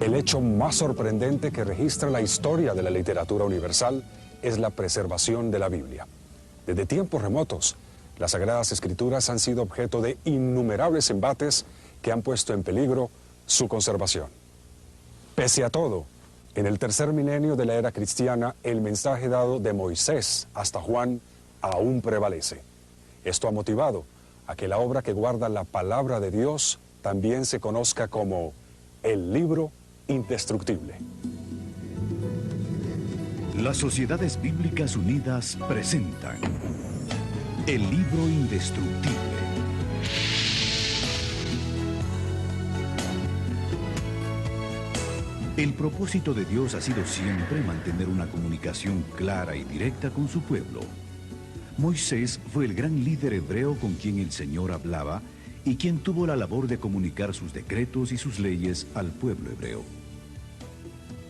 El hecho más sorprendente que registra la historia de la literatura universal es la preservación de la Biblia. Desde tiempos remotos, las Sagradas Escrituras han sido objeto de innumerables embates que han puesto en peligro su conservación. Pese a todo, en el tercer milenio de la era cristiana, el mensaje dado de Moisés hasta Juan aún prevalece. Esto ha motivado a que la obra que guarda la palabra de Dios también se conozca como el libro indestructible. Las Sociedades Bíblicas Unidas presentan el libro indestructible. El propósito de Dios ha sido siempre mantener una comunicación clara y directa con su pueblo. Moisés fue el gran líder hebreo con quien el Señor hablaba y quien tuvo la labor de comunicar sus decretos y sus leyes al pueblo hebreo.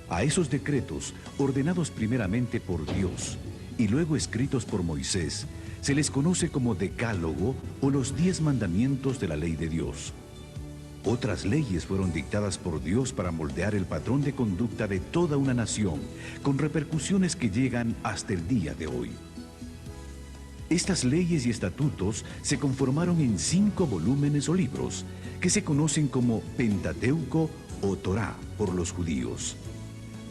A esos decretos, ordenados primeramente por Dios y luego escritos por Moisés, se les conoce como Decálogo o los 10 mandamientos de la ley de Dios. Otras leyes fueron dictadas por Dios para moldear el patrón de conducta de toda una nación, con repercusiones que llegan hasta el día de hoy. Estas leyes y estatutos se conformaron en 5 volúmenes o libros, que se conocen como Pentateuco o Torá por los judíos.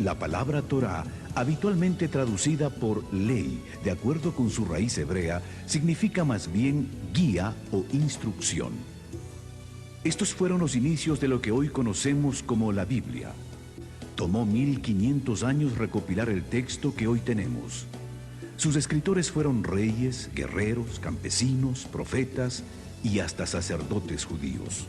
La palabra Torá, habitualmente traducida por ley, de acuerdo con su raíz hebrea, significa más bien guía o instrucción. Estos fueron los inicios de lo que hoy conocemos como la Biblia. Tomó 1500 años recopilar el texto que hoy tenemos. Sus escritores fueron reyes, guerreros, campesinos, profetas y hasta sacerdotes judíos.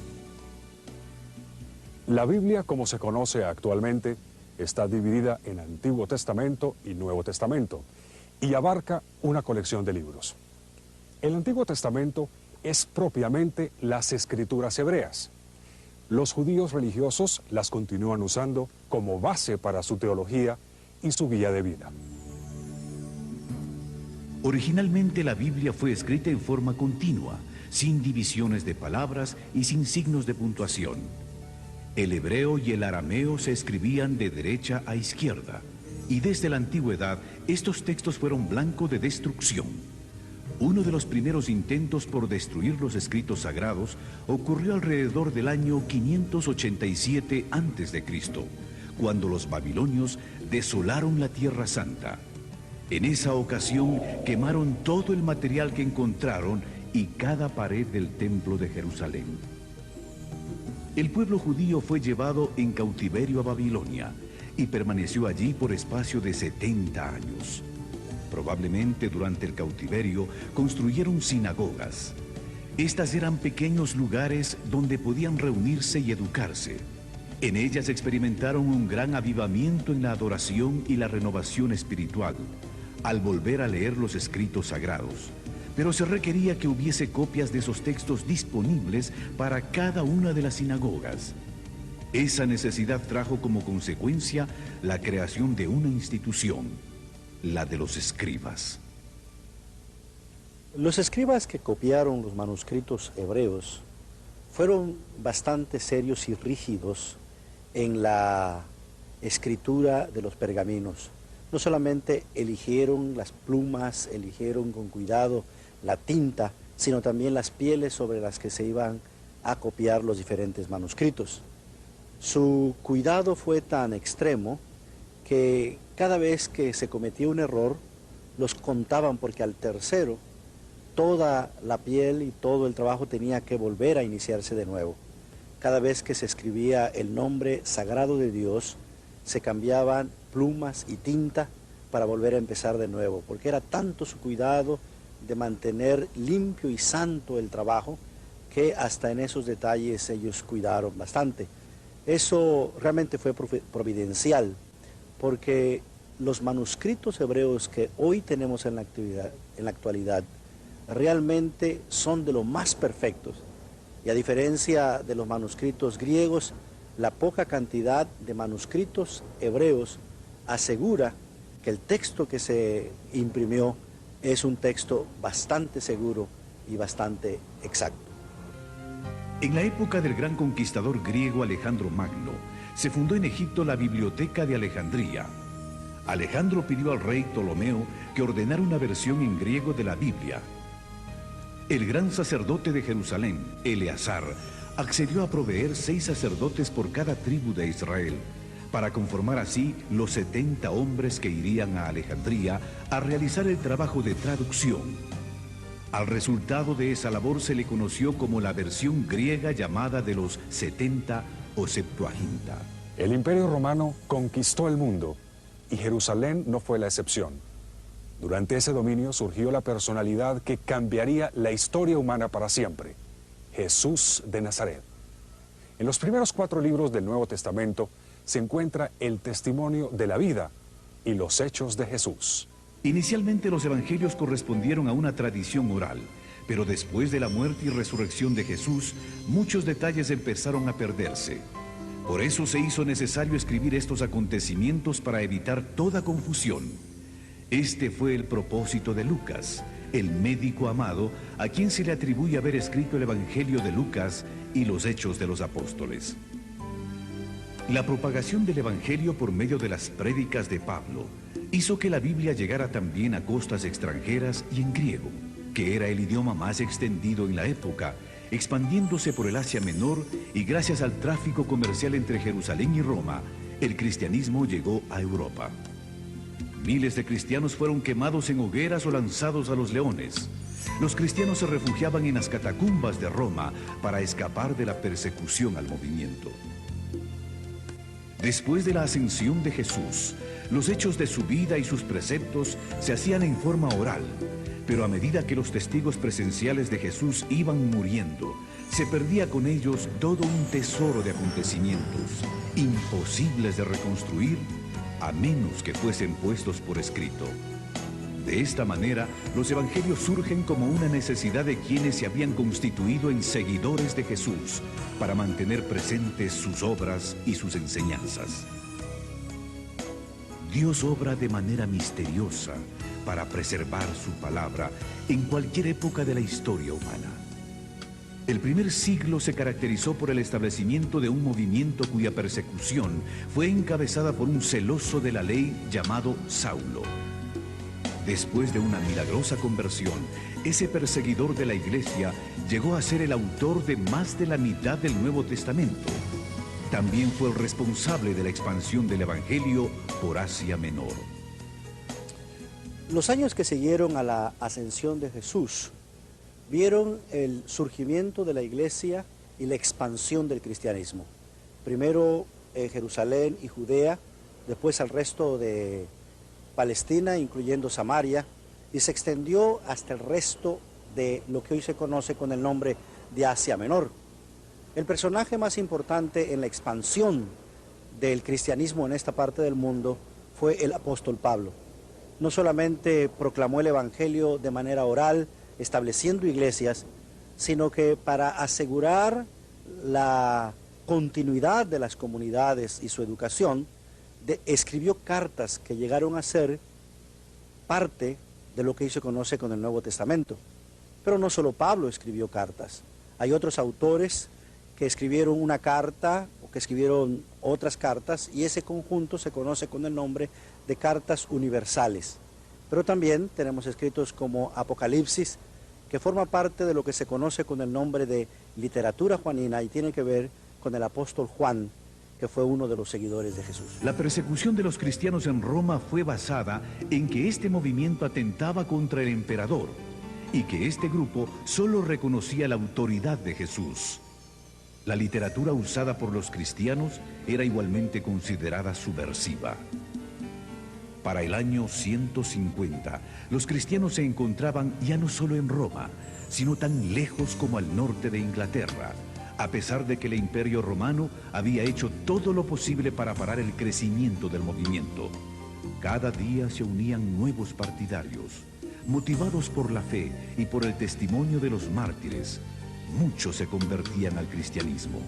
La Biblia, como se conoce actualmente, está dividida en Antiguo Testamento y Nuevo Testamento y abarca una colección de libros. El Antiguo Testamento es propiamente las escrituras hebreas. Los judíos religiosos las continúan usando como base para su teología y su guía de vida. Originalmente la Biblia fue escrita en forma continua, sin divisiones de palabras y sin signos de puntuación. El hebreo y el arameo se escribían de derecha a izquierda, y desde la antigüedad estos textos fueron blanco de destrucción. Uno de los primeros intentos por destruir los escritos sagrados ocurrió alrededor del año 587 a.C., cuando los babilonios desolaron la Tierra Santa. En esa ocasión quemaron todo el material que encontraron y cada pared del templo de Jerusalén. El pueblo judío fue llevado en cautiverio a Babilonia y permaneció allí por espacio de 70 años. Probablemente durante el cautiverio construyeron sinagogas. Estas eran pequeños lugares donde podían reunirse y educarse. En ellas experimentaron un gran avivamiento en la adoración y la renovación espiritual, al volver a leer los escritos sagrados. Pero se requería que hubiese copias de esos textos disponibles para cada una de las sinagogas. Esa necesidad trajo como consecuencia la creación de una institución, la de los escribas. Los escribas que copiaron los manuscritos hebreos fueron bastante serios y rígidos en la escritura de los pergaminos. No solamente eligieron las plumas, eligieron con cuidado la tinta, sino también las pieles sobre las que se iban a copiar los diferentes manuscritos. Su cuidado fue tan extremo que cada vez que se cometía un error, los contaban, porque al tercero toda la piel y todo el trabajo tenía que volver a iniciarse de nuevo. Cada vez que se escribía el nombre sagrado de Dios, se cambiaban plumas y tinta para volver a empezar de nuevo, porque era tanto su cuidado de mantener limpio y santo el trabajo, que hasta en esos detalles ellos cuidaron bastante. Eso realmente fue providencial, porque los manuscritos hebreos que hoy tenemos en la actualidad realmente son de los más perfectos, y a diferencia de los manuscritos griegos, la poca cantidad de manuscritos hebreos asegura que el texto que se imprimió es un texto bastante seguro y bastante exacto. En la época del gran conquistador griego Alejandro Magno, se fundó en Egipto la Biblioteca de Alejandría. Alejandro pidió al rey Ptolomeo que ordenara una versión en griego de la Biblia. El gran sacerdote de Jerusalén, Eleazar, accedió a proveer 6 sacerdotes por cada tribu de Israel, para conformar así los 70 hombres que irían a Alejandría a realizar el trabajo de traducción. Al resultado de esa labor se le conoció como la versión griega llamada de los 70 o Septuaginta. El Imperio Romano conquistó el mundo y Jerusalén no fue la excepción. Durante ese dominio surgió la personalidad que cambiaría la historia humana para siempre: Jesús de Nazaret. En los primeros 4 libros del Nuevo Testamento se encuentra el testimonio de la vida y los hechos de Jesús. Inicialmente los evangelios correspondieron a una tradición oral, pero después de la muerte y resurrección de Jesús, muchos detalles empezaron a perderse. Por eso se hizo necesario escribir estos acontecimientos para evitar toda confusión. Este fue el propósito de Lucas, el médico amado, a quien se le atribuye haber escrito el Evangelio de Lucas y los Hechos de los Apóstoles. La propagación del Evangelio por medio de las prédicas de Pablo hizo que la Biblia llegara también a costas extranjeras y en griego, que era el idioma más extendido en la época, expandiéndose por el Asia Menor, y gracias al tráfico comercial entre Jerusalén y Roma, el cristianismo llegó a Europa. Miles de cristianos fueron quemados en hogueras o lanzados a los leones. Los cristianos se refugiaban en las catacumbas de Roma para escapar de la persecución al movimiento. Después de la ascensión de Jesús, los hechos de su vida y sus preceptos se hacían en forma oral, pero a medida que los testigos presenciales de Jesús iban muriendo, se perdía con ellos todo un tesoro de acontecimientos, imposibles de reconstruir, a menos que fuesen puestos por escrito. De esta manera, los evangelios surgen como una necesidad de quienes se habían constituido en seguidores de Jesús para mantener presentes sus obras y sus enseñanzas. Dios obra de manera misteriosa para preservar su palabra en cualquier época de la historia humana. El primer siglo se caracterizó por el establecimiento de un movimiento cuya persecución fue encabezada por un celoso de la ley llamado Saulo. Después de una milagrosa conversión, ese perseguidor de la iglesia llegó a ser el autor de más de la mitad del Nuevo Testamento. También fue el responsable de la expansión del Evangelio por Asia Menor. Los años que siguieron a la ascensión de Jesús vieron el surgimiento de la iglesia y la expansión del cristianismo. Primero en Jerusalén y Judea, después al resto de Palestina, incluyendo Samaria, y se extendió hasta el resto de lo que hoy se conoce con el nombre de Asia Menor. El personaje más importante en la expansión del cristianismo en esta parte del mundo fue el apóstol Pablo. No solamente proclamó el evangelio de manera oral, estableciendo iglesias, sino que para asegurar la continuidad de las comunidades y su educación, escribió cartas que llegaron a ser parte de lo que hoy se conoce con el Nuevo Testamento. Pero no solo Pablo escribió cartas, hay otros autores que escribieron una carta o que escribieron otras cartas, y ese conjunto se conoce con el nombre de cartas universales. Pero también tenemos escritos como Apocalipsis, que forma parte de lo que se conoce con el nombre de literatura juanina y tiene que ver con el apóstol Juan, que fue uno de los seguidores de Jesús. La persecución de los cristianos en Roma fue basada en que este movimiento atentaba contra el emperador y que este grupo solo reconocía la autoridad de Jesús. La literatura usada por los cristianos era igualmente considerada subversiva. Para el año 150, los cristianos se encontraban ya no solo en Roma, sino tan lejos como al norte de Inglaterra, a pesar de que el Imperio Romano había hecho todo lo posible para parar el crecimiento del movimiento. Cada día se unían nuevos partidarios. Motivados por la fe y por el testimonio de los mártires, muchos se convertían al cristianismo.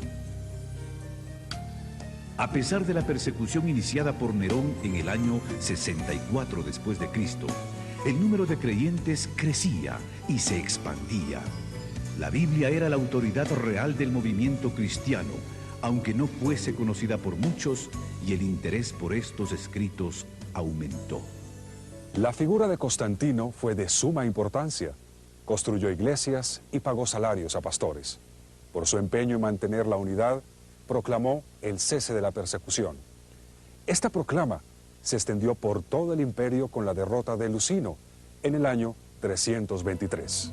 A pesar de la persecución iniciada por Nerón en el año 64 después de Cristo, el número de creyentes crecía y se expandía. La Biblia era la autoridad real del movimiento cristiano, aunque no fuese conocida por muchos, y el interés por estos escritos aumentó. La figura de Constantino fue de suma importancia. Construyó iglesias y pagó salarios a pastores. Por su empeño en mantener la unidad, proclamó el cese de la persecución. Esta proclama se extendió por todo el imperio con la derrota de Lucino en el año 323.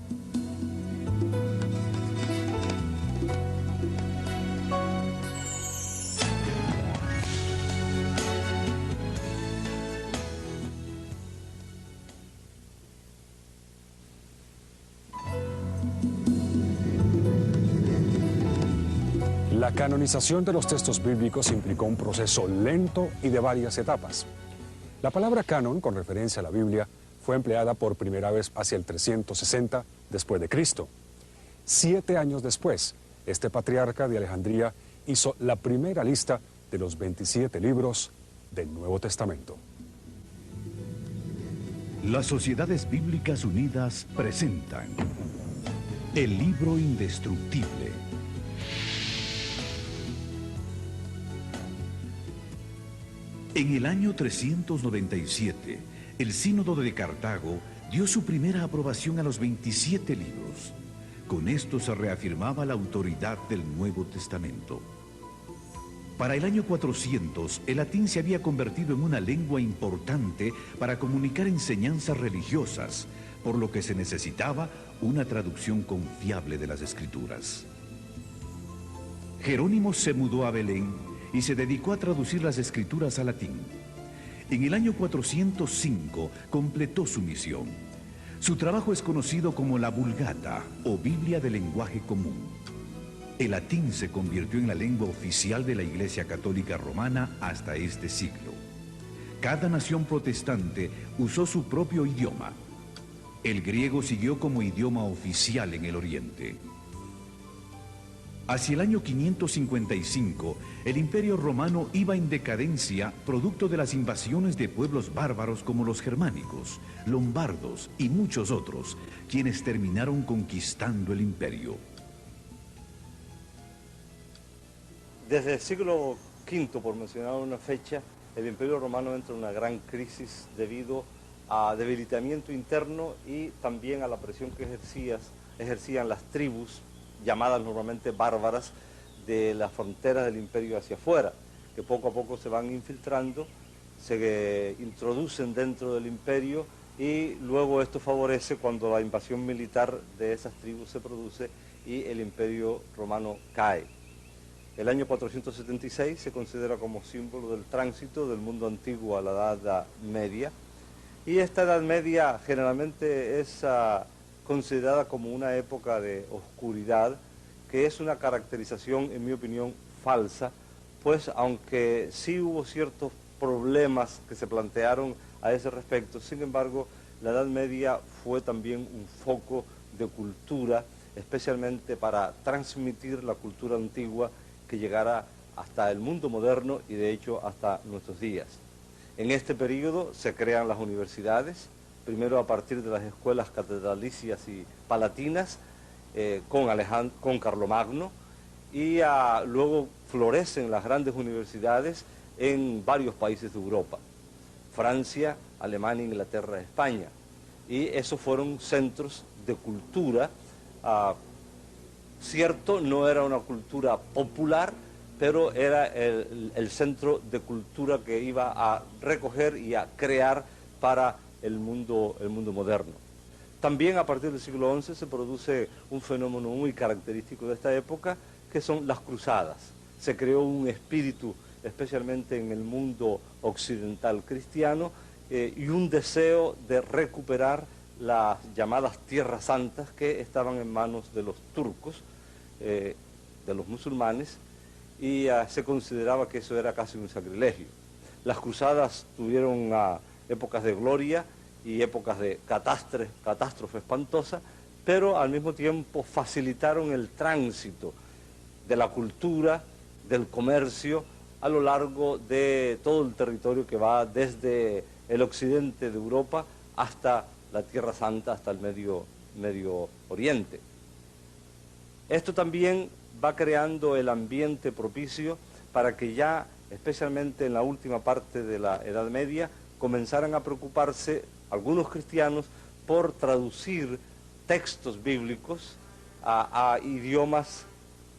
La canonización de los textos bíblicos implicó un proceso lento y de varias etapas. La palabra canon, con referencia a la Biblia, fue empleada por primera vez hacia el 360 después de Cristo. 7 años después, este patriarca de Alejandría hizo la primera lista de los 27 libros del Nuevo Testamento. Las Sociedades Bíblicas Unidas presentan el libro indestructible. En el año 397, el Sínodo de Cartago dio su primera aprobación a los 27 libros. Con esto se reafirmaba la autoridad del Nuevo Testamento. Para el año 400, el latín se había convertido en una lengua importante para comunicar enseñanzas religiosas, por lo que se necesitaba una traducción confiable de las Escrituras. Jerónimo se mudó a Belén y se dedicó a traducir las Escrituras al latín. En el año 405 completó su misión. Su trabajo es conocido como la Vulgata, o Biblia de lenguaje común. El latín se convirtió en la lengua oficial de la Iglesia Católica Romana hasta este siglo. Cada nación protestante usó su propio idioma. El griego siguió como idioma oficial en el Oriente. Hacia el año 555, el Imperio Romano iba en decadencia producto de las invasiones de pueblos bárbaros como los germánicos, lombardos y muchos otros, quienes terminaron conquistando el imperio. Desde el siglo V, por mencionar una fecha, el Imperio Romano entra en una gran crisis debido a debilitamiento interno y también a la presión que ejercían las tribus llamadas normalmente bárbaras, de las fronteras del imperio hacia afuera, que poco a poco se van infiltrando, se introducen dentro del imperio y luego esto favorece cuando la invasión militar de esas tribus se produce y el imperio romano cae. El año 476 se considera como símbolo del tránsito del mundo antiguo a la Edad Media, y esta Edad Media generalmente es considerada como una época de oscuridad, que es una caracterización, en mi opinión, falsa, pues aunque sí hubo ciertos problemas que se plantearon a ese respecto, sin embargo, la Edad Media fue también un foco de cultura, especialmente para transmitir la cultura antigua que llegara hasta el mundo moderno y de hecho hasta nuestros días. En este periodo se crean las universidades, primero a partir de las escuelas catedralicias y palatinas, con Carlomagno, y luego florecen las grandes universidades en varios países de Europa, Francia, Alemania, Inglaterra, España, y esos fueron centros de cultura. Cierto, no era una cultura popular, pero era el centro de cultura que iba a recoger y a crear para el mundo moderno. También a partir del siglo XI se produce un fenómeno muy característico de esta época, que son las cruzadas. Se creó un espíritu, especialmente en el mundo occidental cristiano, y un deseo de recuperar las llamadas tierras santas que estaban en manos de los turcos, de los musulmanes, y se consideraba que eso era casi un sacrilegio. Las cruzadas tuvieron épocas de gloria y épocas de catástrofe espantosa, pero al mismo tiempo facilitaron el tránsito de la cultura, del comercio, a lo largo de todo el territorio que va desde el occidente de Europa hasta la Tierra Santa, hasta el Medio Oriente. Esto también va creando el ambiente propicio para que ya, especialmente en la última parte de la Edad Media, comenzaran a preocuparse algunos cristianos por traducir textos bíblicos a idiomas,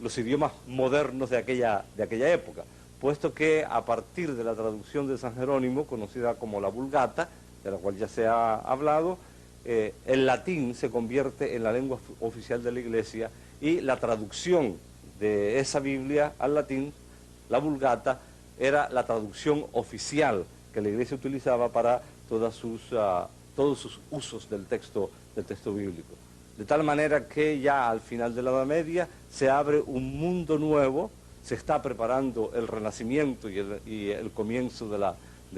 los idiomas modernos de aquella época, puesto que a partir de la traducción de San Jerónimo, conocida como la Vulgata, de la cual ya se ha hablado, el latín se convierte en la lengua oficial de la Iglesia, y la traducción de esa Biblia al latín, la Vulgata, era la traducción oficial que la Iglesia utilizaba para todos sus usos del texto bíblico. De tal manera que ya al final de la Edad Media se abre un mundo nuevo, se está preparando el Renacimiento y el comienzo de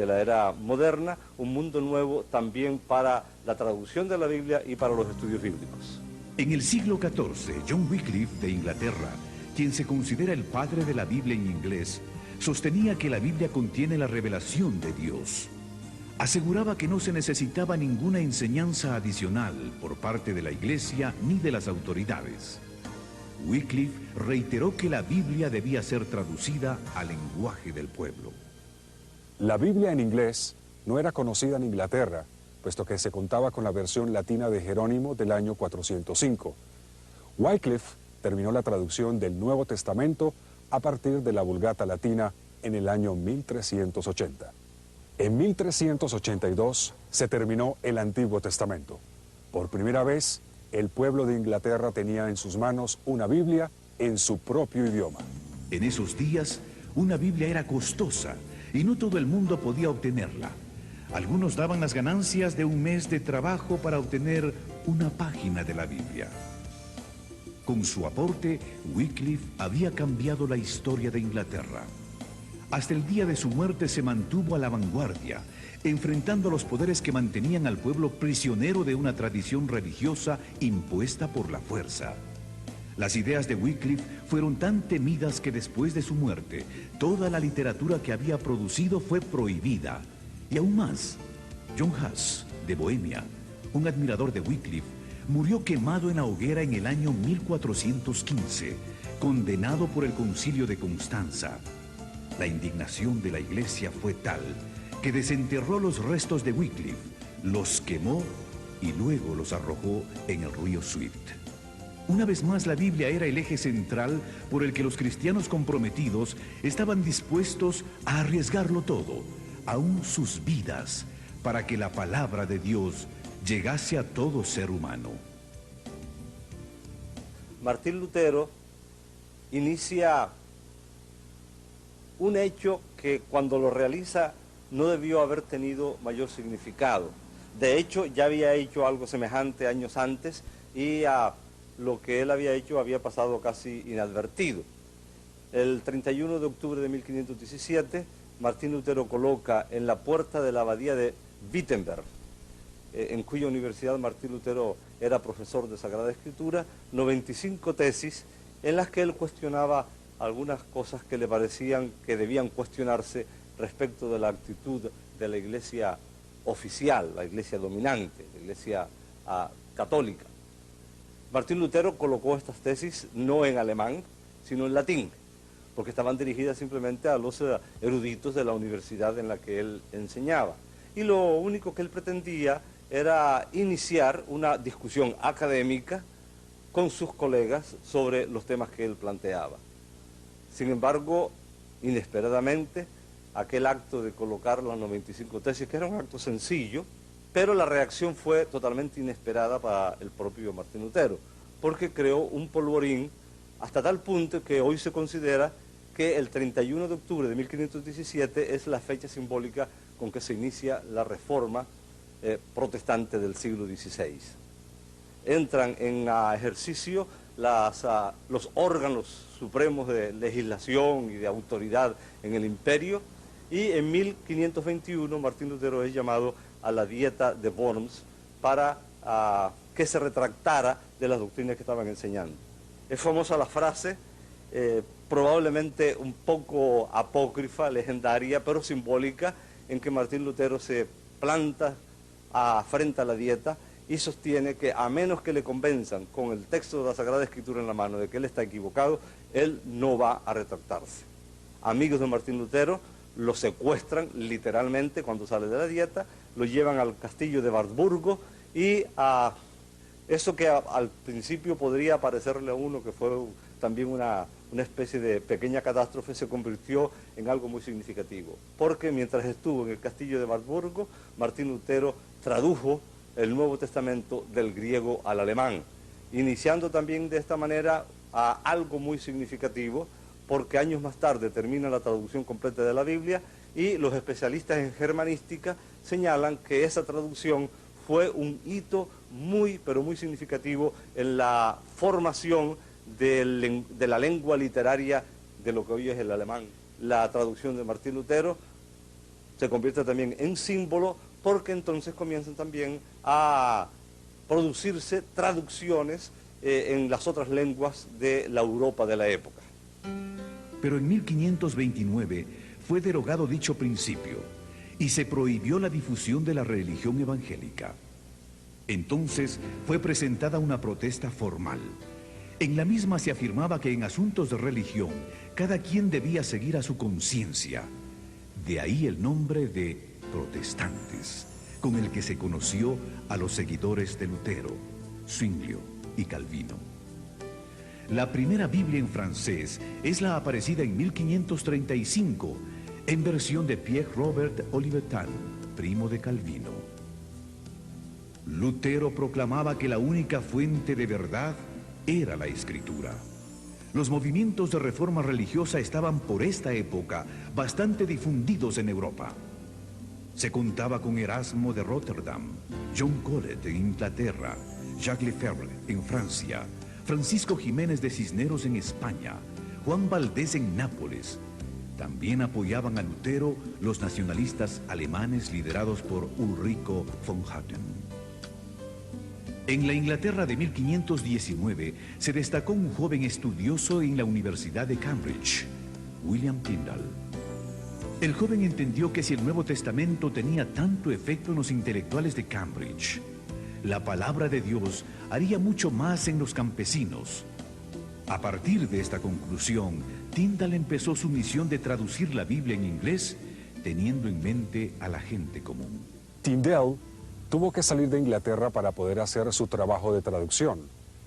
la era moderna, un mundo nuevo también para la traducción de la Biblia y para los estudios bíblicos. En el siglo XIV, John Wycliffe de Inglaterra, quien se considera el padre de la Biblia en inglés, sostenía que la Biblia contiene la revelación de Dios. Aseguraba que no se necesitaba ninguna enseñanza adicional por parte de la Iglesia ni de las autoridades. Wycliffe reiteró que la Biblia debía ser traducida al lenguaje del pueblo. La Biblia en inglés no era conocida en Inglaterra, puesto que se contaba con la versión latina de Jerónimo del año 405. Wycliffe terminó la traducción del Nuevo Testamento a partir de la Vulgata latina en el año 1380. En 1382 se terminó el Antiguo Testamento. Por primera vez, el pueblo de Inglaterra tenía en sus manos una Biblia en su propio idioma. En esos días, una Biblia era costosa y no todo el mundo podía obtenerla. Algunos daban las ganancias de un mes de trabajo para obtener una página de la Biblia. Con su aporte, Wycliffe había cambiado la historia de Inglaterra. Hasta el día de su muerte se mantuvo a la vanguardia, enfrentando a los poderes que mantenían al pueblo prisionero de una tradición religiosa impuesta por la fuerza. Las ideas de Wycliffe fueron tan temidas que después de su muerte, toda la literatura que había producido fue prohibida. Y aún más, John Huss, de Bohemia, un admirador de Wycliffe, murió quemado en la hoguera en el año 1415, condenado por el Concilio de Constanza. La indignación de la Iglesia fue tal que desenterró los restos de Wycliffe, los quemó y luego los arrojó en el río Swift. Una vez más, la Biblia era el eje central por el que los cristianos comprometidos estaban dispuestos a arriesgarlo todo, aún sus vidas, para que la palabra de Dios llegase a todo ser humano. Martín Lutero inicia un hecho que cuando lo realiza no debió haber tenido mayor significado. De hecho, ya había hecho algo semejante años antes y lo que él había hecho había pasado casi inadvertido. El 31 de octubre de 1517, Martín Lutero coloca en la puerta de la abadía de Wittenberg, en cuya universidad Martín Lutero era profesor de Sagrada Escritura, 95 tesis en las que él cuestionaba algunas cosas que le parecían que debían cuestionarse respecto de la actitud de la Iglesia oficial, la Iglesia dominante, la Iglesia católica. Martín Lutero colocó estas tesis no en alemán, sino en latín, porque estaban dirigidas simplemente a los eruditos de la universidad en la que él enseñaba. Y lo único que él pretendía era iniciar una discusión académica con sus colegas sobre los temas que él planteaba. Sin embargo, inesperadamente, aquel acto de colocar las 95 tesis, que era un acto sencillo, pero la reacción fue totalmente inesperada para el propio Martín Lutero, porque creó un polvorín hasta tal punto que hoy se considera que el 31 de octubre de 1517 es la fecha simbólica con que se inicia la reforma protestante del siglo XVI. Entran en ejercicio los órganos supremos de legislación y de autoridad en el imperio, y en 1521 Martín Lutero es llamado a la Dieta de Worms para que se retractara de las doctrinas que estaban enseñando. Es famosa la frase, probablemente un poco apócrifa, legendaria, pero simbólica, en que Martín Lutero se planta frente a la Dieta y sostiene que a menos que le convenzan con el texto de la Sagrada Escritura en la mano de que él está equivocado, él no va a retractarse. Amigos de Martín Lutero lo secuestran literalmente cuando sale de la dieta, lo llevan al castillo de Wartburgo y a eso que al principio podría parecerle a uno que fue también una especie de pequeña catástrofe, se convirtió en algo muy significativo. Porque mientras estuvo en el castillo de Wartburgo, Martín Lutero tradujo el Nuevo Testamento del griego al alemán, iniciando también de esta manera a algo muy significativo, porque años más tarde termina la traducción completa de la Biblia y los especialistas en germanística señalan que esa traducción fue un hito muy, pero muy significativo en la formación de la lengua literaria de lo que hoy es el alemán. La traducción de Martín Lutero se convierte también en símbolo porque entonces comienzan también a producirse traducciones en las otras lenguas de la Europa de la época. Pero en 1529 fue derogado dicho principio y se prohibió la difusión de la religión evangélica. Entonces fue presentada una protesta formal. En la misma se afirmaba que en asuntos de religión cada quien debía seguir a su conciencia. De ahí el nombre de protestantes, con el que se conoció a los seguidores de Lutero, Zwinglio y Calvino. La primera Biblia en francés es la aparecida en 1535, en versión de Pierre Robert Olivetan, primo de Calvino. Lutero proclamaba que la única fuente de verdad era la Escritura. Los movimientos de reforma religiosa estaban por esta época bastante difundidos en Europa. Se contaba con Erasmo de Rotterdam, John Colet en Inglaterra, Jacques Lefebvre en Francia, Francisco Jiménez de Cisneros en España, Juan Valdés en Nápoles. También apoyaban a Lutero los nacionalistas alemanes liderados por Ulrico von Hutten. En la Inglaterra de 1519 se destacó un joven estudioso en la Universidad de Cambridge, William Tyndale. El joven entendió que si el Nuevo Testamento tenía tanto efecto en los intelectuales de Cambridge, la palabra de Dios haría mucho más en los campesinos. A partir de esta conclusión, Tyndale empezó su misión de traducir la Biblia en inglés, teniendo en mente a la gente común. Tyndale tuvo que salir de Inglaterra para poder hacer su trabajo de traducción,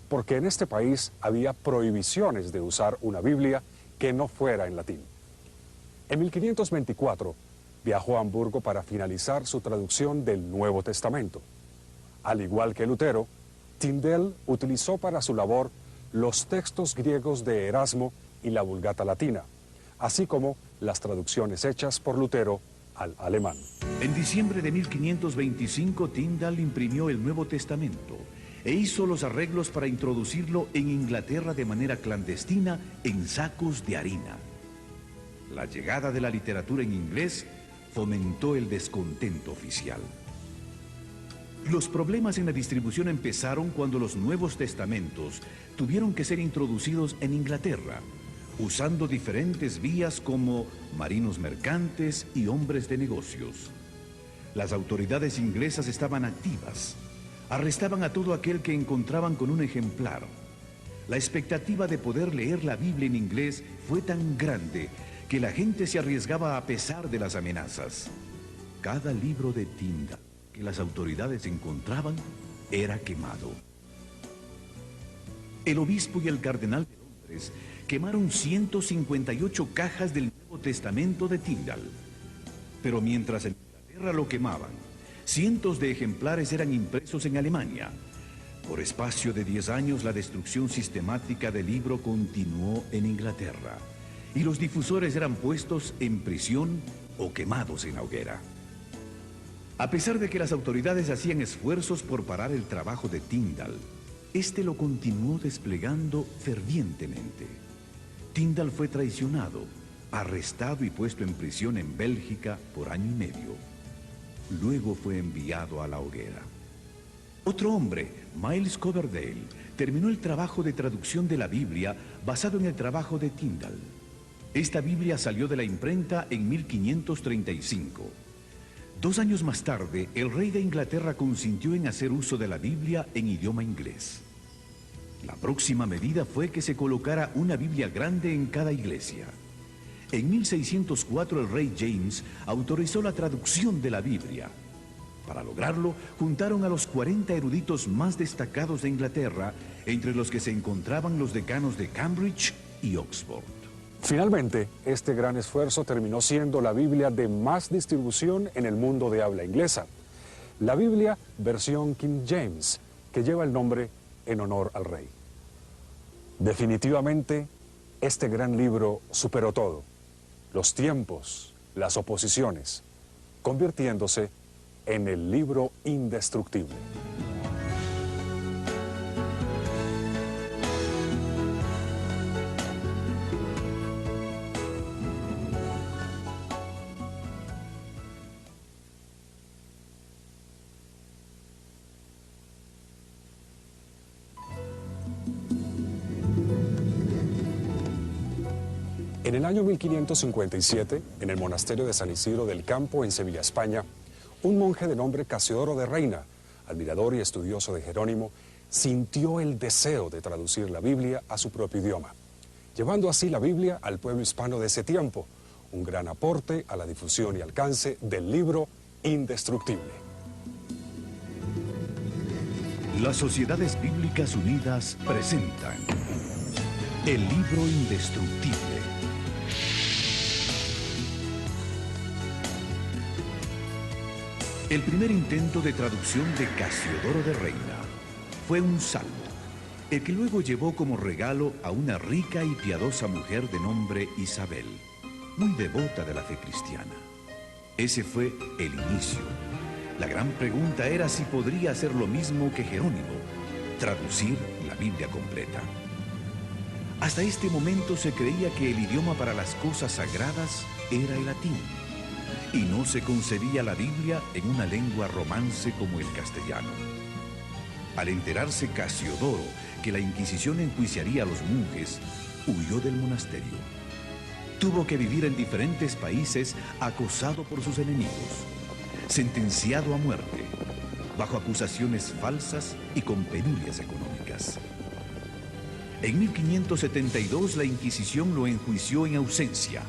porque en este país había prohibiciones de usar una Biblia que no fuera en latín. En 1524 viajó a Hamburgo para finalizar su traducción del Nuevo Testamento. Al igual que Lutero, Tyndale utilizó para su labor los textos griegos de Erasmo y la Vulgata latina, así como las traducciones hechas por Lutero al alemán. En diciembre de 1525, Tyndale imprimió el Nuevo Testamento e hizo los arreglos para introducirlo en Inglaterra de manera clandestina en sacos de harina. La llegada de la literatura en inglés fomentó el descontento oficial. Los problemas en la distribución empezaron cuando los Nuevos Testamentos tuvieron que ser introducidos en Inglaterra, usando diferentes vías como marinos mercantes y hombres de negocios. Las autoridades inglesas estaban activas. Arrestaban a todo aquel que encontraban con un ejemplar. La expectativa de poder leer la Biblia en inglés fue tan grande que la gente se arriesgaba a pesar de las amenazas. Cada libro de Tyndale que las autoridades encontraban era quemado. El obispo y el cardenal de Londres quemaron 158 cajas del Nuevo Testamento de Tyndale. Pero mientras en Inglaterra lo quemaban, cientos de ejemplares eran impresos en Alemania. Por espacio de 10 años, la destrucción sistemática del libro continuó en Inglaterra, y los difusores eran puestos en prisión o quemados en la hoguera. A pesar de que las autoridades hacían esfuerzos por parar el trabajo de Tyndale, este lo continuó desplegando fervientemente. Tyndale fue traicionado, arrestado y puesto en prisión en Bélgica por año y medio. Luego fue enviado a la hoguera. Otro hombre, Miles Coverdale, terminó el trabajo de traducción de la Biblia basado en el trabajo de Tyndale. Esta Biblia salió de la imprenta en 1535. 2 años más tarde, el rey de Inglaterra consintió en hacer uso de la Biblia en idioma inglés. La próxima medida fue que se colocara una Biblia grande en cada iglesia. En 1604 el rey James autorizó la traducción de la Biblia. Para lograrlo, juntaron a los 40 eruditos más destacados de Inglaterra, entre los que se encontraban los decanos de Cambridge y Oxford. Finalmente, este gran esfuerzo terminó siendo la Biblia de más distribución en el mundo de habla inglesa. La Biblia versión King James, que lleva el nombre en honor al rey. Definitivamente, este gran libro superó todo, los tiempos, las oposiciones, convirtiéndose en el libro indestructible. En el año 1557, en el monasterio de San Isidro del Campo, en Sevilla, España, un monje de nombre Casiodoro de Reina, admirador y estudioso de Jerónimo, sintió el deseo de traducir la Biblia a su propio idioma, llevando así la Biblia al pueblo hispano de ese tiempo, un gran aporte a la difusión y alcance del libro indestructible. Las Sociedades Bíblicas Unidas presentan el libro indestructible. El primer intento de traducción de Casiodoro de Reina fue un salmo, el que luego llevó como regalo a una rica y piadosa mujer de nombre Isabel, muy devota de la fe cristiana. Ese fue el inicio. La gran pregunta era si podría hacer lo mismo que Jerónimo, traducir la Biblia completa. Hasta este momento se creía que el idioma para las cosas sagradas era el latín, y no se concebía la Biblia en una lengua romance como el castellano. Al enterarse Casiodoro que la Inquisición enjuiciaría a los monjes, huyó del monasterio. Tuvo que vivir en diferentes países acosado por sus enemigos, sentenciado a muerte, bajo acusaciones falsas y con penurias económicas. En 1572 la Inquisición lo enjuició en ausencia.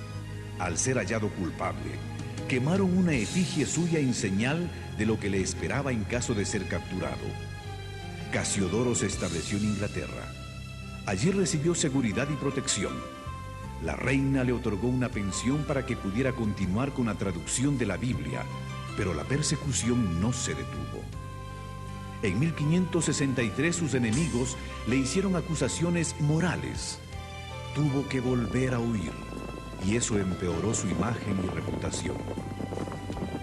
Al ser hallado culpable, quemaron una efigie suya en señal de lo que le esperaba en caso de ser capturado. Casiodoro se estableció en Inglaterra. Allí recibió seguridad y protección. La reina le otorgó una pensión para que pudiera continuar con la traducción de la Biblia, pero la persecución no se detuvo. En 1563 sus enemigos le hicieron acusaciones morales. Tuvo que volver a huir, y eso empeoró su imagen y reputación.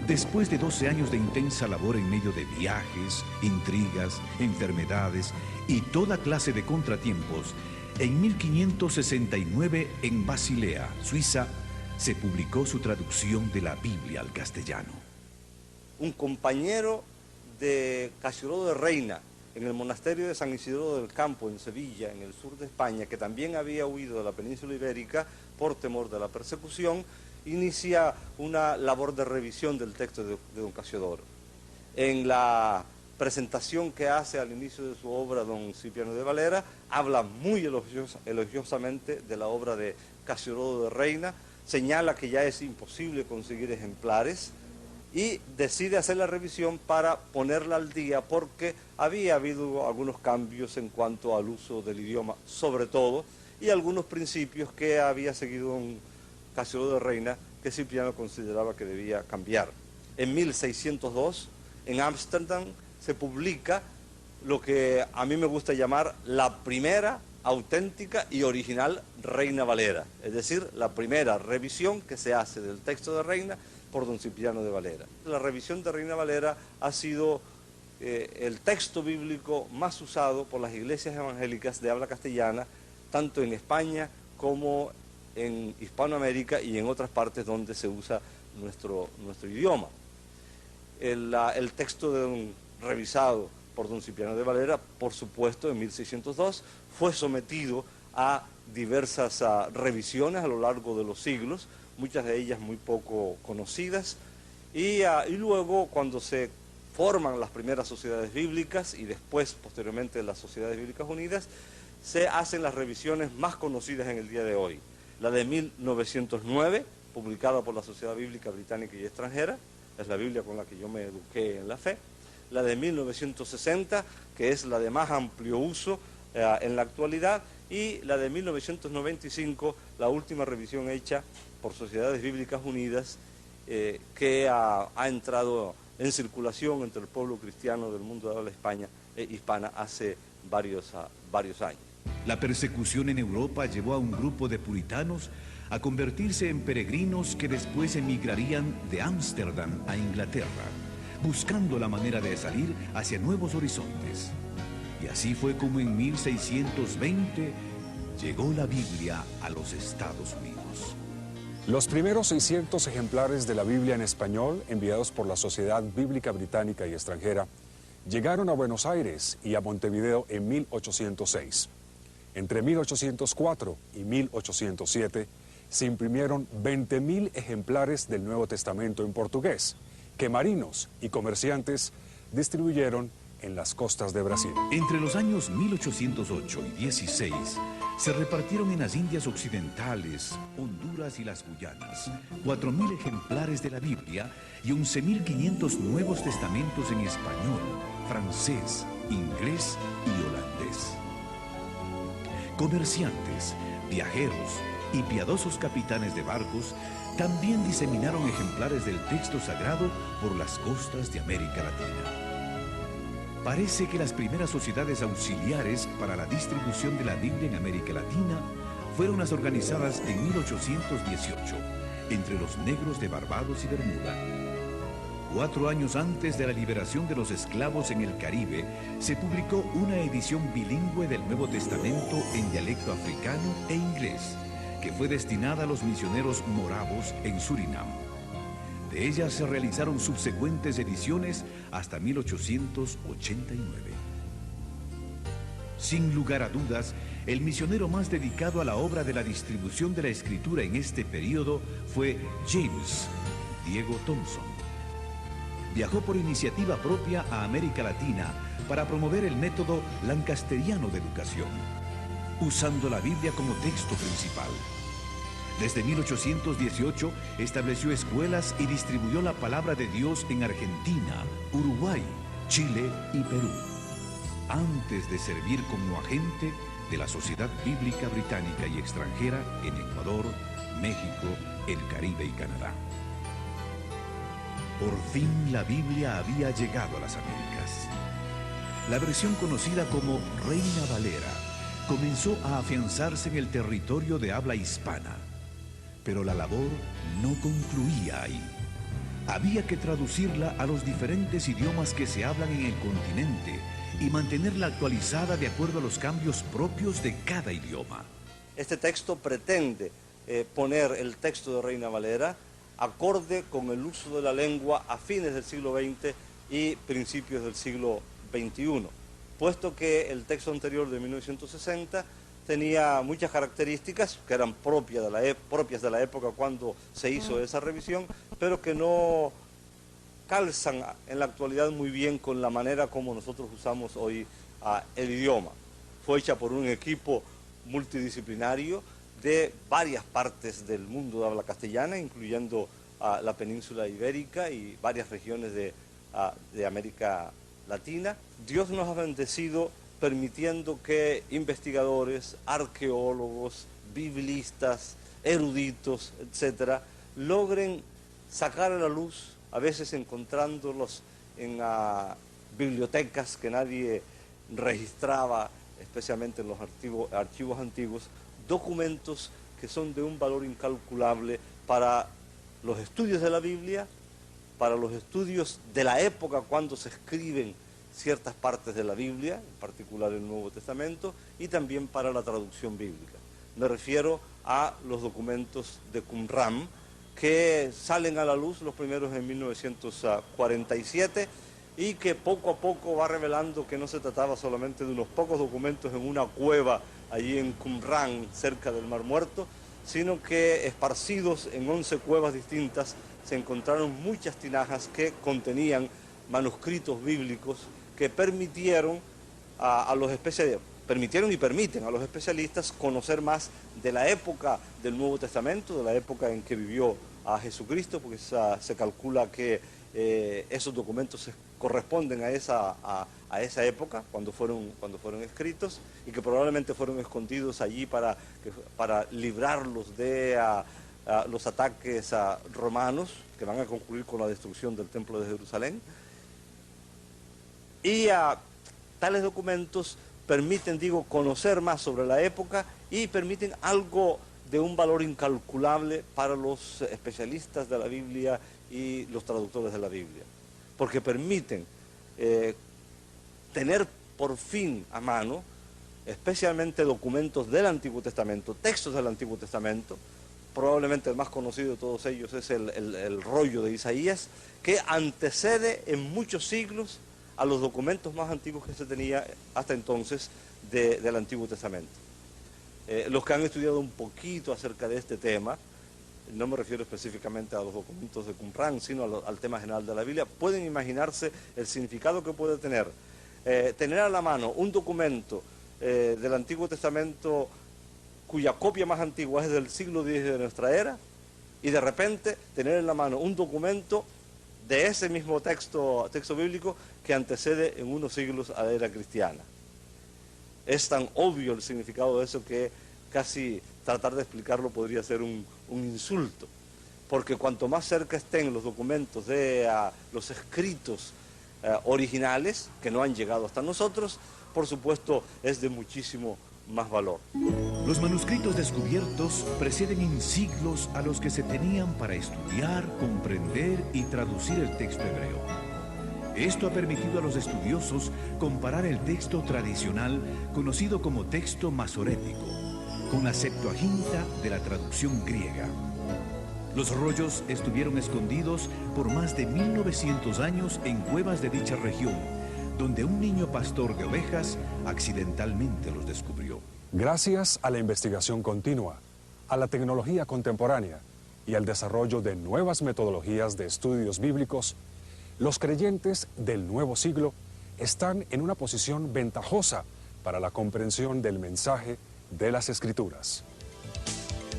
Después de 12 años de intensa labor en medio de viajes, intrigas, enfermedades y toda clase de contratiempos, en 1569 en Basilea, Suiza, se publicó su traducción de la Biblia al castellano. Un compañero de Casiodoro de Reina en el monasterio de San Isidro del Campo, en Sevilla, en el sur de España, que también había huido de la península ibérica por temor de la persecución, inicia una labor de revisión del texto de don Casiodoro. En la presentación que hace al inicio de su obra don Cipriano de Valera, habla muy elogiosamente de la obra de Casiodoro de Reina, señala que ya es imposible conseguir ejemplares y decide hacer la revisión para ponerla al día porque había habido algunos cambios en cuanto al uso del idioma, sobre todo, y algunos principios que había seguido un Casiodoro de Reina que Cipriano consideraba que debía cambiar. En 1602, en Ámsterdam, se publica lo que a mí me gusta llamar la primera auténtica y original Reina Valera, es decir, la primera revisión que se hace del texto de Reina por don Cipriano de Valera. La revisión de Reina Valera ha sido el texto bíblico más usado por las iglesias evangélicas de habla castellana, tanto en España como en Hispanoamérica y en otras partes donde se usa nuestro idioma. El texto revisado por don Cipriano de Valera, por supuesto, en 1602, fue sometido a diversas revisiones a lo largo de los siglos, muchas de ellas muy poco conocidas, y luego cuando se forman las primeras sociedades bíblicas y después, posteriormente, las Sociedades Bíblicas Unidas, se hacen las revisiones más conocidas en el día de hoy. La de 1909, publicada por la Sociedad Bíblica Británica y Extranjera, es la Biblia con la que yo me eduqué en la fe. La de 1960, que es la de más amplio uso en la actualidad, y la de 1995, la última revisión hecha por Sociedades Bíblicas Unidas, que ha entrado en circulación entre el pueblo cristiano del mundo de habla hispana hace varios años. La persecución en Europa llevó a un grupo de puritanos a convertirse en peregrinos que después emigrarían de Ámsterdam a Inglaterra, buscando la manera de salir hacia nuevos horizontes. Y así fue como en 1620 llegó la Biblia a los Estados Unidos. Los primeros 600 ejemplares de la Biblia en español, enviados por la Sociedad Bíblica Británica y Extranjera, llegaron a Buenos Aires y a Montevideo en 1806. Entre 1804 y 1807 se imprimieron 20.000 ejemplares del Nuevo Testamento en portugués, que marinos y comerciantes distribuyeron en las costas de Brasil. Entre los años 1808 y 16 se repartieron en las Indias Occidentales, Honduras y las Guyanas 4.000 ejemplares de la Biblia y 11.500 Nuevos Testamentos en español, francés, inglés y holandés. Comerciantes, viajeros y piadosos capitanes de barcos también diseminaron ejemplares del texto sagrado por las costas de América Latina. Parece que las primeras sociedades auxiliares para la distribución de la Biblia en América Latina fueron las organizadas en 1818 entre los negros de Barbados y Bermuda. 4 años antes de la liberación de los esclavos en el Caribe, se publicó una edición bilingüe del Nuevo Testamento en dialecto africano e inglés, que fue destinada a los misioneros moravos en Surinam. De ella se realizaron subsecuentes ediciones hasta 1889. Sin lugar a dudas, el misionero más dedicado a la obra de la distribución de la Escritura en este periodo fue James Diego Thompson. Viajó por iniciativa propia a América Latina para promover el método lancasteriano de educación, usando la Biblia como texto principal. Desde 1818 estableció escuelas y distribuyó la palabra de Dios en Argentina, Uruguay, Chile y Perú, antes de servir como agente de la Sociedad Bíblica Británica y Extranjera en Ecuador, México, el Caribe y Canadá. Por fin la Biblia había llegado a las Américas. La versión conocida como Reina Valera comenzó a afianzarse en el territorio de habla hispana. Pero la labor no concluía ahí. Había que traducirla a los diferentes idiomas que se hablan en el continente y mantenerla actualizada de acuerdo a los cambios propios de cada idioma. Este texto pretende poner el texto de Reina Valera acorde con el uso de la lengua a fines del siglo XX y principios del siglo XXI, puesto que el texto anterior de 1960 tenía muchas características que eran propias de la época cuando se hizo esa revisión, pero que no calzan en la actualidad muy bien con la manera como nosotros usamos hoy el idioma. Fue hecha por un equipo multidisciplinario de varias partes del mundo de habla castellana, incluyendo la península ibérica y varias regiones de América Latina. Dios nos ha bendecido permitiendo que investigadores, arqueólogos, biblistas, eruditos, etcétera, logren sacar a la luz, a veces encontrándolos en bibliotecas que nadie registraba, especialmente en los archivos antiguos, documentos que son de un valor incalculable para los estudios de la Biblia, para los estudios de la época cuando se escriben ciertas partes de la Biblia, en particular el Nuevo Testamento, y también para la traducción bíblica. Me refiero a los documentos de Qumran, que salen a la luz los primeros en 1947 y que poco a poco va revelando que no se trataba solamente de unos pocos documentos en una cueva allí en Qumran, cerca del Mar Muerto, sino que esparcidos en 11 cuevas distintas se encontraron muchas tinajas que contenían manuscritos bíblicos que permitieron a los permitieron y permiten a los especialistas conocer más de la época del Nuevo Testamento, de la época en que vivió a Jesucristo, porque se calcula que esos documentos corresponden a esa época, cuando fueron escritos, y que probablemente fueron escondidos allí para librarlos de los ataques romanos, que van a concluir con la destrucción del Templo de Jerusalén. Y tales documentos permiten, conocer más sobre la época y permiten algo de un valor incalculable para los especialistas de la Biblia y los traductores de la Biblia, porque permiten tener por fin a mano, especialmente documentos del Antiguo Testamento, textos del Antiguo Testamento. Probablemente el más conocido de todos ellos es el rollo de Isaías, que antecede en muchos siglos a los documentos más antiguos que se tenía hasta entonces del Antiguo Testamento. Los que han estudiado un poquito acerca de este tema, no me refiero específicamente a los documentos de Qumran, sino al tema general de la Biblia, pueden imaginarse el significado que puede tener a la mano un documento del Antiguo Testamento cuya copia más antigua es del siglo X de nuestra era, y de repente tener en la mano un documento de ese mismo texto bíblico que antecede en unos siglos a la era cristiana. Es tan obvio el significado de eso que casi tratar de explicarlo podría ser un insulto, porque cuanto más cerca estén los documentos de los escritos originales, que no han llegado hasta nosotros, por supuesto es de muchísimo más valor. Los manuscritos descubiertos preceden en siglos a los que se tenían para estudiar, comprender y traducir el texto hebreo. Esto ha permitido a los estudiosos comparar el texto tradicional, conocido como texto masorético, con la Septuaginta de la traducción griega. Los rollos estuvieron escondidos por más de 1900 años en cuevas de dicha región, donde un niño pastor de ovejas accidentalmente los descubrió. Gracias a la investigación continua, a la tecnología contemporánea y al desarrollo de nuevas metodologías de estudios bíblicos, los creyentes del nuevo siglo están en una posición ventajosa para la comprensión del mensaje de las Escrituras.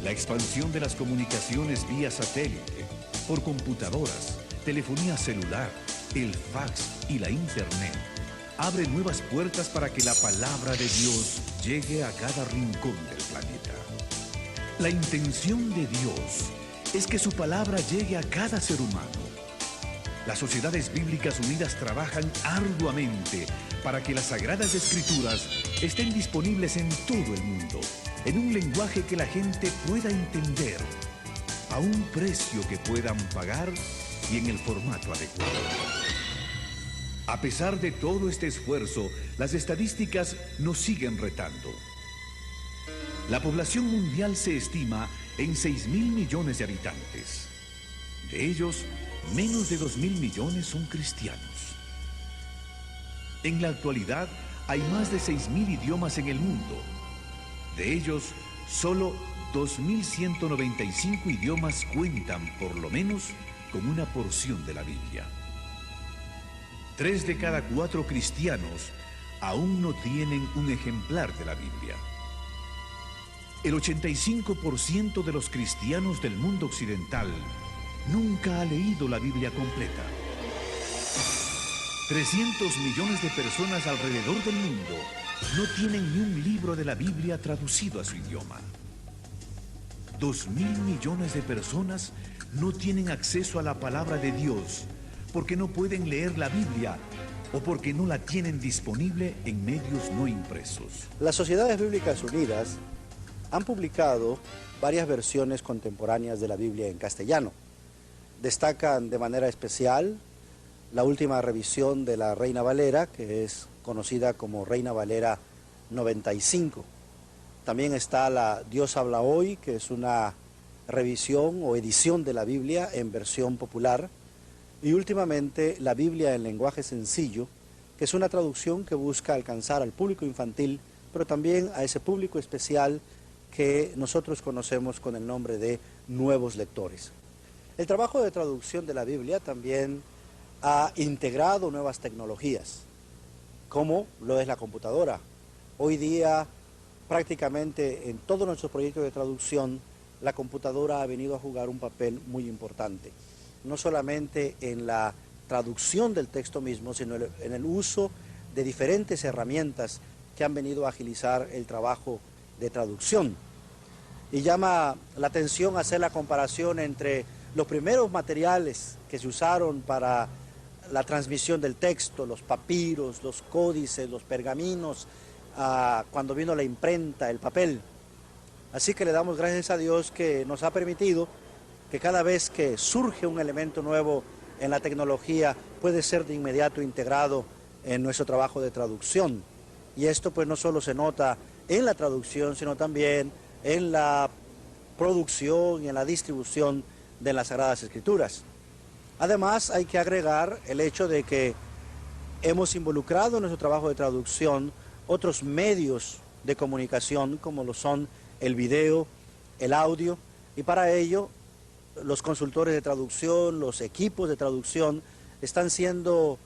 La expansión de las comunicaciones vía satélite, por computadoras, telefonía celular, el fax y la internet abre nuevas puertas para que la palabra de Dios llegue a cada rincón del planeta. La intención de Dios es que su palabra llegue a cada ser humano. Las Sociedades Bíblicas Unidas trabajan arduamente para que las Sagradas Escrituras estén disponibles en todo el mundo, en un lenguaje que la gente pueda entender, a un precio que puedan pagar y en el formato adecuado. A pesar de todo este esfuerzo, las estadísticas nos siguen retando. La población mundial se estima en 6.000 millones de habitantes. De ellos, menos de 2.000 millones son cristianos. En la actualidad, hay más de 6.000 idiomas en el mundo. De ellos, solo 2.195 idiomas cuentan, por lo menos, con una porción de la Biblia. 3 de cada 4 cristianos aún no tienen un ejemplar de la Biblia. El 85% de los cristianos del mundo occidental nunca ha leído la Biblia completa. 300 millones de personas alrededor del mundo no tienen ni un libro de la Biblia traducido a su idioma. 2.000 millones de personas no tienen acceso a la palabra de Dios porque no pueden leer la Biblia o porque no la tienen disponible en medios no impresos. Las Sociedades Bíblicas Unidas han publicado varias versiones contemporáneas de la Biblia en castellano. Destacan de manera especial la última revisión de la Reina Valera, que es conocida como Reina Valera 95. También está la Dios habla hoy, que es una revisión o edición de la Biblia en versión popular. Y últimamente la Biblia en lenguaje sencillo, que es una traducción que busca alcanzar al público infantil, pero también a ese público especial que nosotros conocemos con el nombre de nuevos lectores. El trabajo de traducción de la Biblia también ha integrado nuevas tecnologías, como lo es la computadora Hoy día, prácticamente en todos nuestros proyectos de traducción, la computadora ha venido a jugar un papel muy importante. No solamente en la traducción del texto mismo, sino en el uso de diferentes herramientas que han venido a agilizar el trabajo de traducción. Y llama la atención hacer la comparación entre los primeros materiales que se usaron para la transmisión del texto, los papiros, los códices, los pergaminos, cuando vino la imprenta, el papel. Así que le damos gracias a Dios que nos ha permitido que cada vez que surge un elemento nuevo en la tecnología puede ser de inmediato integrado en nuestro trabajo de traducción. Y esto pues no solo se nota en la traducción, sino también en la producción y en la distribución de las Sagradas Escrituras. Además hay que agregar el hecho de que hemos involucrado en nuestro trabajo de traducción otros medios de comunicación como lo son el video, el audio, y para ello los consultores de traducción, los equipos de traducción están siendo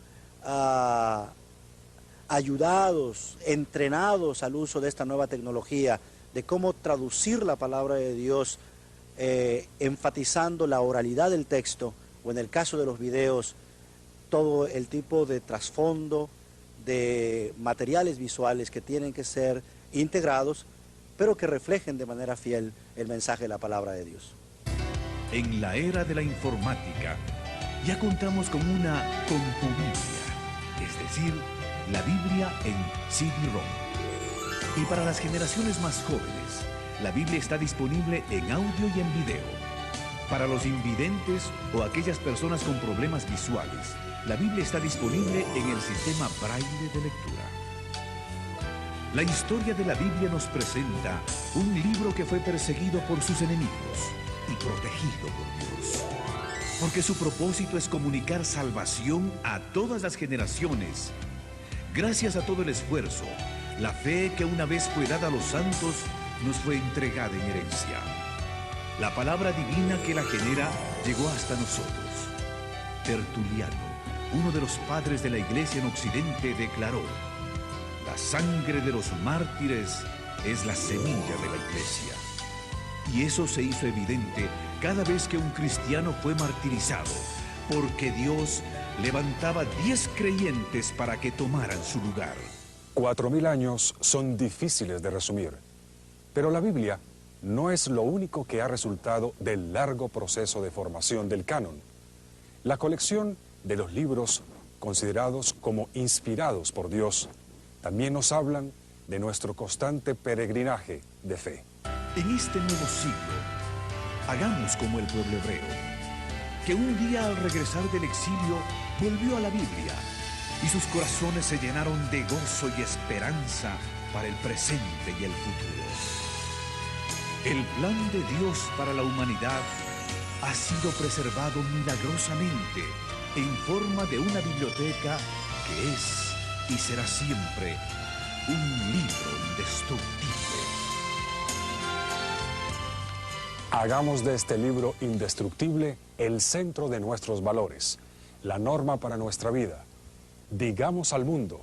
ayudados, entrenados al uso de esta nueva tecnología, de cómo traducir la palabra de Dios, enfatizando la oralidad del texto, o en el caso de los videos, todo el tipo de trasfondo, de materiales visuales que tienen que ser integrados, pero que reflejen de manera fiel el mensaje de la palabra de Dios. En la era de la informática, ya contamos con una CompuBiblia, es decir, la Biblia en CD-ROM. Y para las generaciones más jóvenes, la Biblia está disponible en audio y en video. Para los invidentes o aquellas personas con problemas visuales, la Biblia está disponible en el sistema Braille de lectura. La historia de la Biblia nos presenta un libro que fue perseguido por sus enemigos y protegido por Dios. Porque su propósito es comunicar salvación a todas las generaciones. Gracias a todo el esfuerzo, la fe que una vez fue dada a los santos nos fue entregada en herencia. La palabra divina que la genera llegó hasta nosotros. Tertuliano, uno de los padres de la Iglesia en Occidente, declaró: la sangre de los mártires es la semilla de la Iglesia. Y eso se hizo evidente cada vez que un cristiano fue martirizado, porque Dios levantaba 10 creyentes para que tomaran su lugar. 4000 años son difíciles de resumir, pero la Biblia no es lo único que ha resultado del largo proceso de formación del canon. La colección de los libros considerados como inspirados por Dios también nos hablan de nuestro constante peregrinaje de fe. En este nuevo siglo, hagamos como el pueblo hebreo, que un día al regresar del exilio volvió a la Biblia y sus corazones se llenaron de gozo y esperanza para el presente y el futuro. El plan de Dios para la humanidad ha sido preservado milagrosamente en forma de una biblioteca que es y será siempre un libro indestructible. Hagamos de este libro indestructible el centro de nuestros valores, la norma para nuestra vida. Digamos al mundo: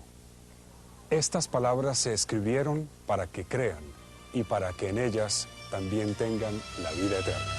estas palabras se escribieron para que crean y para que en ellas también tengan la vida eterna.